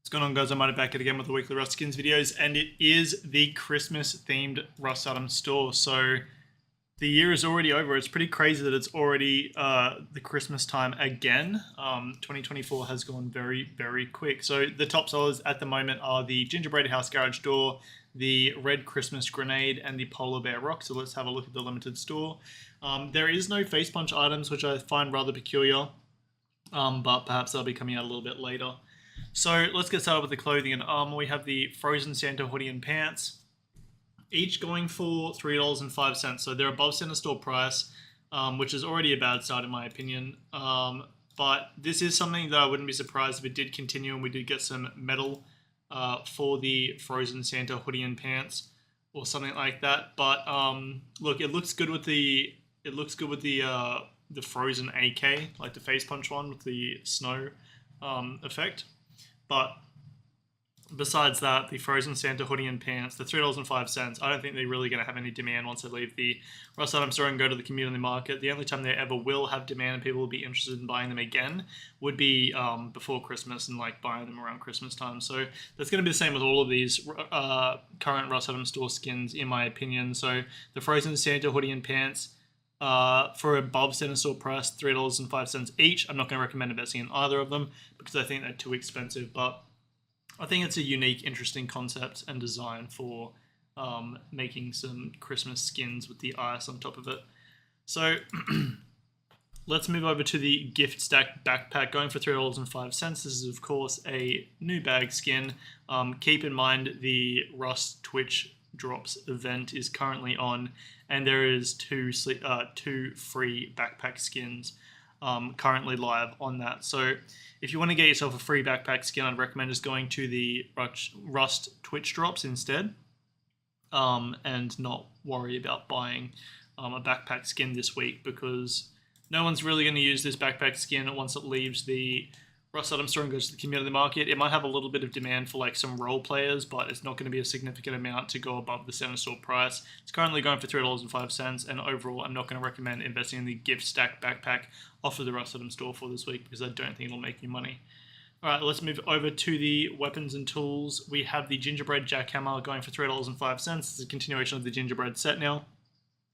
What's going on, guys? I'm back at again with the weekly Rust Skins videos, and it is the Christmas themed Rust Item store. So the year is already over. It's pretty crazy that it's already the Christmas time again. 2024 has gone very, very quick. So the top sellers at the moment are the Gingerbread House Garage Door, the Red Christmas Grenade, and the Polar Bear Rock. So let's have a look at the limited store. There is no Face Punch items, which I find rather peculiar, but perhaps they'll be coming out a little bit later. So let's get started with the clothing and armor. We have the Frozen Santa hoodie and pants, each going for $3.05. So they're above center store price, which is already a bad start in my opinion. But this is something that I wouldn't be surprised if it did continue and we did get some metal for the Frozen Santa hoodie and pants or something like that. But look, it looks good with the Frozen AK, like the Face Punch one with the snow effect. But besides that, the Frozen Santa hoodie and pants, the $3.05, I don't think they're really going to have any demand once they leave the Rust Item store and go to the community market. The only time they ever will have demand and people will be interested in buying them again would be before Christmas and like buying them around Christmas time. So that's going to be the same with all of these current Rust Item store skins, in my opinion. So the Frozen Santa hoodie and pants, for above center store price, $3.05 each. I'm not going to recommend investing in either of them because I think they're too expensive, but I think it's a unique, interesting concept and design for making some Christmas skins with the ice on top of it. So let's move over to the Gift Stack Backpack, going for $3.05. This is, of course, a new bag skin. Keep in mind the Rust Twitch Drops event is currently on, and there is two free backpack skins currently live on that. So if you want to get yourself a free backpack skin, I'd recommend just going to the Rust Twitch Drops instead, and not worry about buying a backpack skin this week, because no one's really going to use this backpack skin once it leaves the Rust Item store and goes to the community market. It might have a little bit of demand for like some role players, but it's not going to be a significant amount to go above the center store price. It's currently going for $3.05, and overall, I'm not going to recommend investing in the Gift Stack Backpack off of the Rust Item store for this week because I don't think it'll make you money. All right, let's move over to the weapons and tools. We have the Gingerbread Jackhammer going for $3.05. It's a continuation of the Gingerbread set now.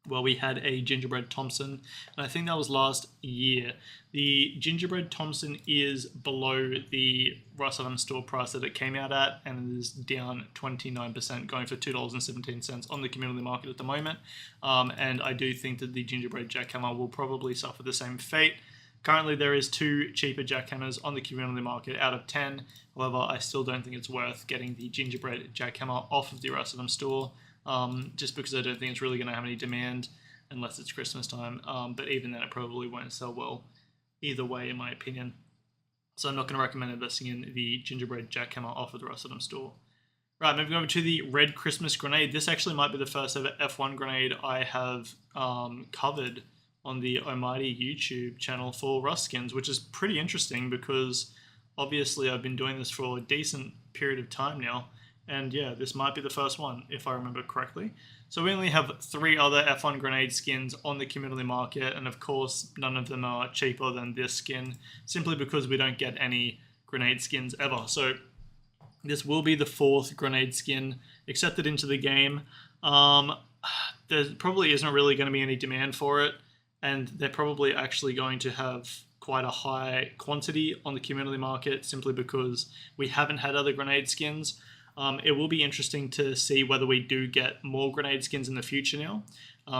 Well, we had a Gingerbread Thompson, and I think that was last year. The Gingerbread Thompson is below the Rust Item store price that it came out at, and it is down 29%, going for $2.17 on the community market at the moment. And I do think that the Gingerbread Jackhammer will probably suffer the same fate. Currently, there is 2 cheaper jackhammers on the community market out of 10. However, I still don't think it's worth getting the Gingerbread Jackhammer off of the Rust Item store. Just because I don't think it's really going to have any demand unless it's Christmas time. But even then, it probably won't sell well either way, in my opinion. So I'm not going to recommend investing in the Gingerbread Jackhammer off of the Rust Item store. Right, moving over to the Red Christmas Grenade. This actually might be the first ever F1 grenade I have covered on the OMIGHTY YouTube channel for Rust Skins, which is pretty interesting because obviously I've been doing this for a decent period of time now. And yeah, this might be the first one, if I remember correctly. So we only have 3 other F1 grenade skins on the community market, and of course, none of them are cheaper than this skin, simply because we don't get any grenade skins ever. So this will be the 4th grenade skin accepted into the game. There probably isn't really going to be any demand for it, and they're probably actually going to have quite a high quantity on the community market, simply because we haven't had other grenade skins. It will be interesting to see whether we do get more grenade skins in the future now,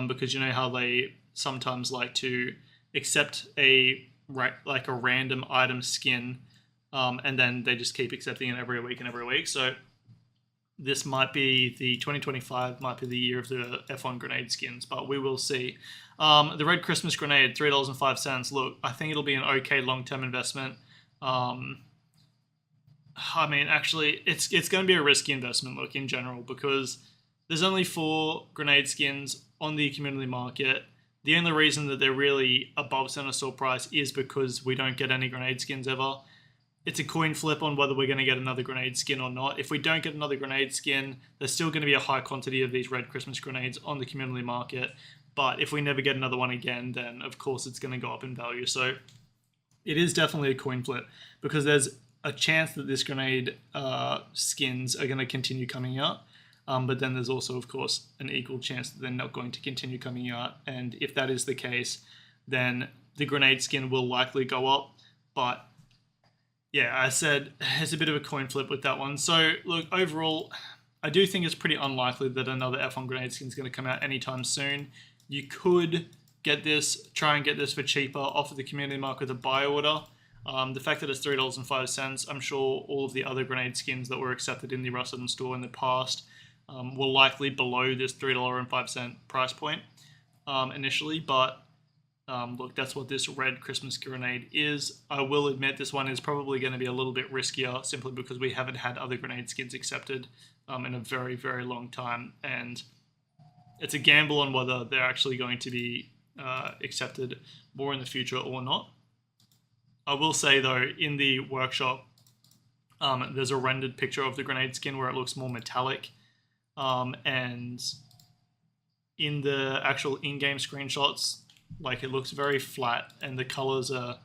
because you know how they sometimes like to accept a random item skin, and then they just keep accepting it every week and every week. So this might be the 2025 might be the year of the F1 grenade skins, but we will see. The Red Christmas Grenade, $3.05. Look, I think it'll be an okay long-term investment. I mean, actually, it's going to be a risky investment, look, in general, because there's only 4 grenade skins on the community market. The only reason that they're really above center store price is because we don't get any grenade skins ever. It's a coin flip on whether we're going to get another grenade skin or not. If we don't get another grenade skin, there's still going to be a high quantity of these Red Christmas Grenades on the community market. But if we never get another one again, then of course it's going to go up in value. So it is definitely a coin flip because there's a chance that this grenade skins are going to continue coming out. But then there's also, of course, an equal chance that they're not going to continue coming out. And if that is the case, then the grenade skin will likely go up. But yeah, I said it's a bit of a coin flip with that one. So look, overall, I do think it's pretty unlikely that another F1 grenade skin is going to come out anytime soon. You could try and get this for cheaper off of the community market with a buy order. The fact that it's $3.05, I'm sure all of the other grenade skins that were accepted in the Rusted store in the past were likely below this $3.05 price point initially, but look, that's what this red Christmas grenade is. I will admit this one is probably going to be a little bit riskier simply because we haven't had other grenade skins accepted in a very, very long time, and it's a gamble on whether they're actually going to be accepted more in the future or not. I will say though, in the workshop, there's a rendered picture of the grenade skin where it looks more metallic, and in the actual in-game screenshots, like, it looks very flat, and the colors are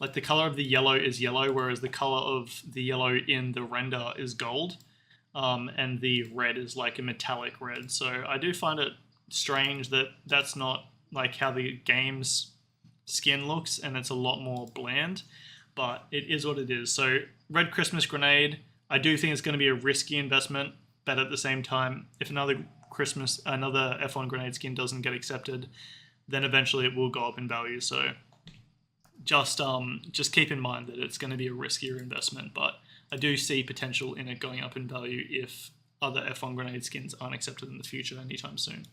like, the color of the yellow is yellow, whereas the color of the yellow in the render is gold, and the red is like a metallic red. So I do find it strange that that's not like how the game's skin looks, and it's a lot more bland, but it is what it is. So red Christmas grenade, I do think it's going to be a risky investment, but at the same time, if another F1 grenade skin doesn't get accepted, then eventually it will go up in value. So just keep in mind that it's going to be a riskier investment, but I do see potential in it going up in value if other F1 grenade skins aren't accepted in the future anytime soon.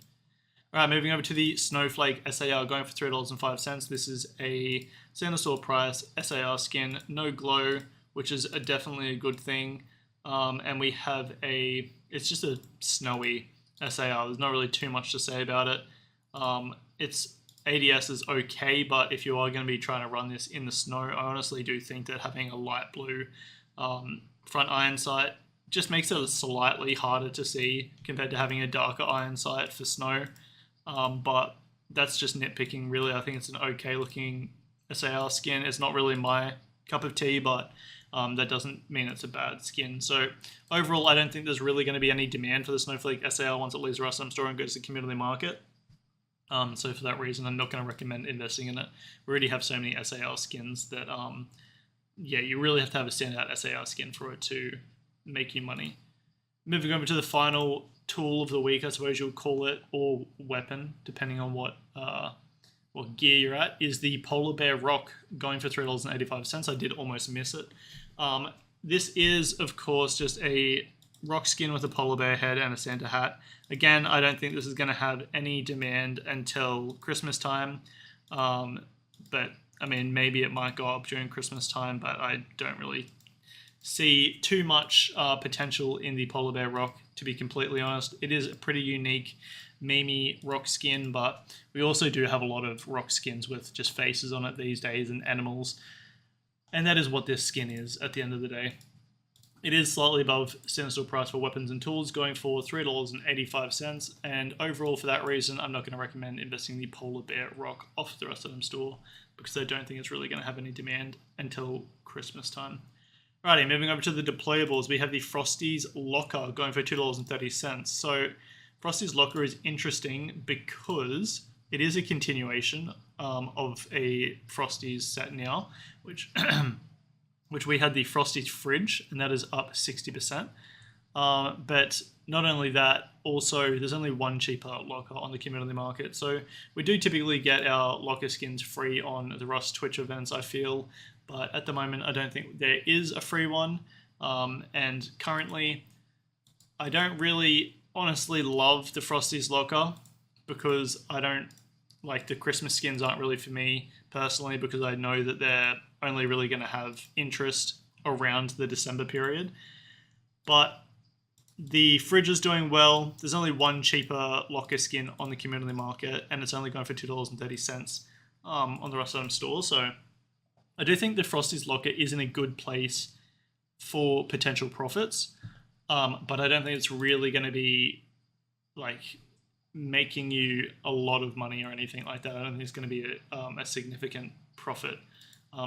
All right, moving over to the Snowflake SAR, going for $3.05. This is a Santa store price SAR skin, no glow, which is definitely a good thing. And we have it's just a snowy SAR. There's not really too much to say about it. Its ADS is okay, but if you are going to be trying to run this in the snow, I honestly do think that having a light blue front iron sight just makes it slightly harder to see compared to having a darker iron sight for snow. But that's just nitpicking, really. I think it's an okay looking SAR skin. It's not really my cup of tea, but that doesn't mean it's a bad skin. So overall, I don't think there's really going to be any demand for the Snowflake SAR once it leaves the Rusted store and goes to the community market. So for that reason, I'm not going to recommend investing in it. We already have so many SAR skins that, yeah, you really have to have a standout SAR skin for it to make you money. Moving over to the final tool of the week, I suppose you'll call it, or weapon, depending on what gear you're at, is the Polar Bear Rock, going for $3.85. I did almost miss it. This is, of course, just a rock skin with a polar bear head and a Santa hat. Again, I don't think this is going to have any demand until Christmas time, but I mean, maybe it might go up during Christmas time, but I don't really see too much potential in the Polar Bear Rock, to be completely honest. It is a pretty unique memey rock skin, but we also do have a lot of rock skins with just faces on it these days and animals, and that is what this skin is at the end of the day. It is slightly above Sinister price for weapons and tools, going for $3.85, and overall for that reason, I'm not going to recommend investing in the Polar Bear Rock off the Rusted store, because I don't think it's really going to have any demand until Christmas time. Alrighty, moving over to the deployables, we have the Frosty's Locker going for $2.30. So Frosty's Locker is interesting because it is a continuation of a Frosty's set now, which we had the Frosty's Fridge, and that is up 60%. But not only that, also there's only one cheaper locker on the community market. So we do typically get our locker skins free on the Rust Twitch events, I feel. But at the moment, I don't think there is a free one. And currently, I don't really honestly love the Frosty's Locker, because I don't like the Christmas skins aren't really for me personally, because I know that they're only really going to have interest around the December period. But the Fridge is doing well. There's only one cheaper locker skin on the community market, and it's only going for $2.30 on the Rusted store. So I do think the Frosty's Locker is in a good place for potential profits, but I don't think it's really going to be like making you a lot of money or anything like that. I don't think it's going to be a significant profit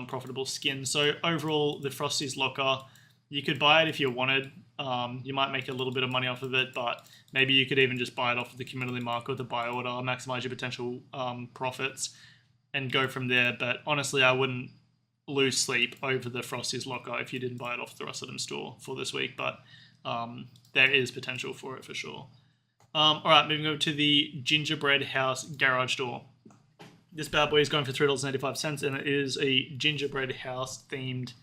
profitable skin. So overall, the Frosty's Locker, you could buy it if you wanted. You might make a little bit of money off of it, but maybe you could even just buy it off of the community market with a buy order, maximize your potential profits, and go from there. But honestly, I wouldn't lose sleep over the Frosty's Locker if you didn't buy it off the Rust store for this week, but there is potential for it for sure. All right, moving over to the Gingerbread House Garage Door. This bad boy is going for $3.85, and it is a Gingerbread House themed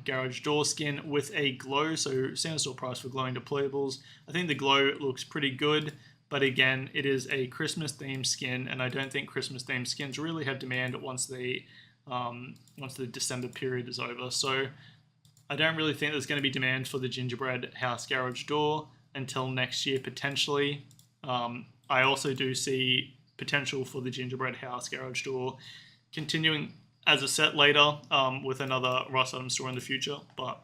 garage door skin with a glow. So standard store price for glowing deployables. I think the glow looks pretty good, but again, it is a Christmas themed skin, and I don't think Christmas themed skins really have demand once the December period is over. So I don't really think there's going to be demand for the Gingerbread House garage door until next year potentially. I also do see potential for the Gingerbread House garage door continuing as a set later with another Rust store in the future, but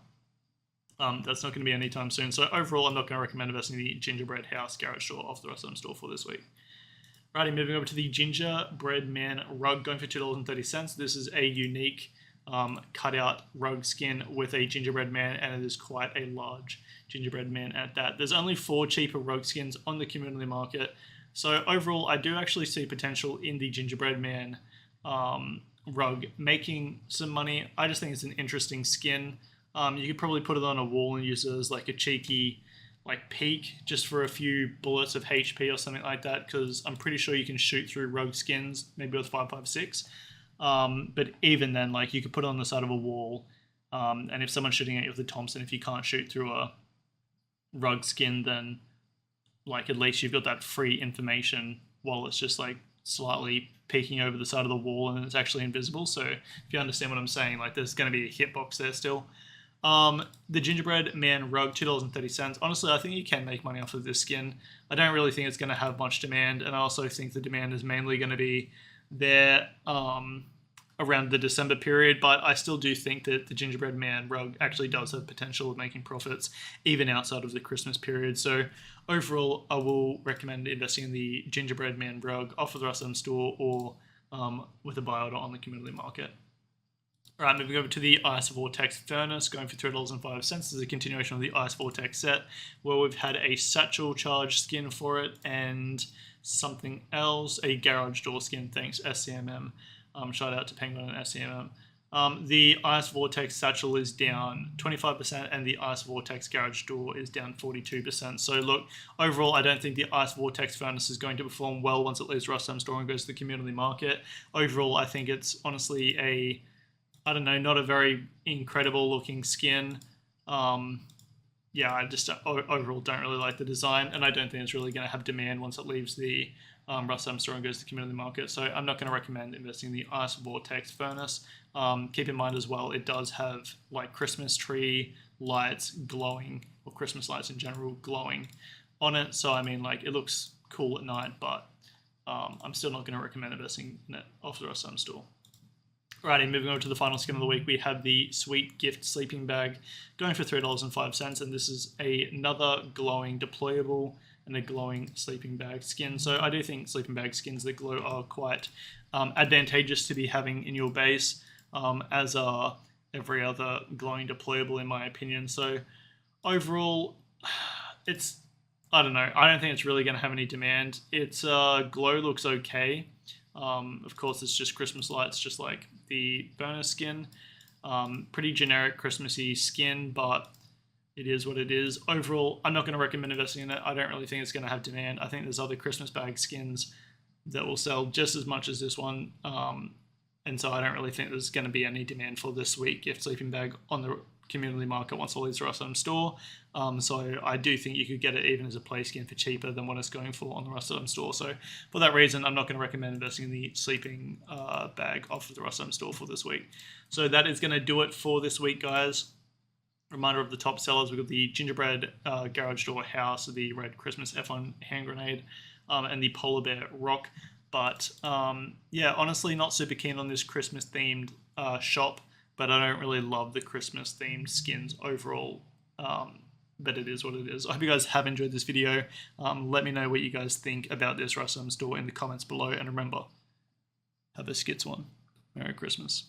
that's not going to be anytime soon. So overall, I'm not going to recommend investing in the Gingerbread House garage door off the Rust store for this week. Righty, moving over to the Gingerbread Man rug, going for $2.30. This is a unique cutout rug skin with a gingerbread man, and it is quite a large gingerbread man at that. There's only 4 cheaper rug skins on the community market. So overall, I do actually see potential in the gingerbread man rug making some money. I just think it's an interesting skin. You could probably put it on a wall and use it as like a cheeky peak just for a few bullets of HP or something like that, because I'm pretty sure you can shoot through rogue skins maybe with 5.56. But even then, like, you could put it on the side of a wall, and if someone's shooting at you with a Thompson, if you can't shoot through a rug skin, then like at least you've got that free information while it's just like slightly peeking over the side of the wall and it's actually invisible. So if you understand what I'm saying, like there's going to be a hitbox there still. The Gingerbread Man rug, $2.30. Honestly, I think you can make money off of this skin. I don't really think it's going to have much demand, and I also think the demand is mainly going to be there around the December period, but I still do think that the Gingerbread Man rug actually does have potential of making profits even outside of the Christmas period. So overall, I will recommend investing in the Gingerbread Man rug off of the Rust store or with a buy order on the community market. All right, moving over to the Ice Vortex Furnace, going for $3.05. This is a continuation of the Ice Vortex set, where we've had a satchel charge skin for it and something else, a garage door skin, thanks SCMM. Shout out to Penguin and SCMM. The Ice Vortex satchel is down 25%, and the Ice Vortex garage door is down 42%. So look, overall, I don't think the Ice Vortex Furnace is going to perform well once it leaves Rust store and goes to the community market. Overall, I think it's honestly not a very incredible looking skin. Yeah, I just overall don't really like the design, and I don't think it's really going to have demand once it leaves the Rust store and goes to the community market. So I'm not going to recommend investing in the Ice Vortex Furnace. Keep in mind as well, it does have like Christmas tree lights glowing, or Christmas lights in general glowing on it. So I mean, like, it looks cool at night, but I'm still not going to recommend investing in it off the Rust store. Alrighty, moving over to the final skin of the week, we have the Sweet Gift Sleeping Bag going for $3.05, and this is another glowing deployable and a glowing sleeping bag skin. So I do think sleeping bag skins that glow are quite advantageous to be having in your base, as are every other glowing deployable in my opinion. So overall, I don't know, I don't think it's really going to have any demand. Its glow looks okay. Of course, it's just Christmas lights, just like the burner skin. Pretty generic Christmassy skin, but it is what it is. Overall, I'm not going to recommend investing in it. I don't really think it's going to have demand. I think there's other Christmas bag skins that will sell just as much as this one. And so I don't really think there's going to be any demand for this Sweet Gift Sleeping Bag on the community market once all these are on store. So I do think you could get it even as a play skin for cheaper than what it's going for on the Rust store. So for that reason, I'm not going to recommend investing in the sleeping bag off of the Rust store for this week. So that is going to do it for this week, guys. Reminder of the top sellers: we've got the Gingerbread Garage Door House, the Red Christmas F1 Hand Grenade, and the Polar Bear Rock. But yeah, honestly, not super keen on this Christmas themed shop, but I don't really love the Christmas themed skins overall. But it is what it is. I hope you guys have enjoyed this video. Let me know what you guys think about this Rust store in the comments below, and remember, have a skits one. Merry Christmas.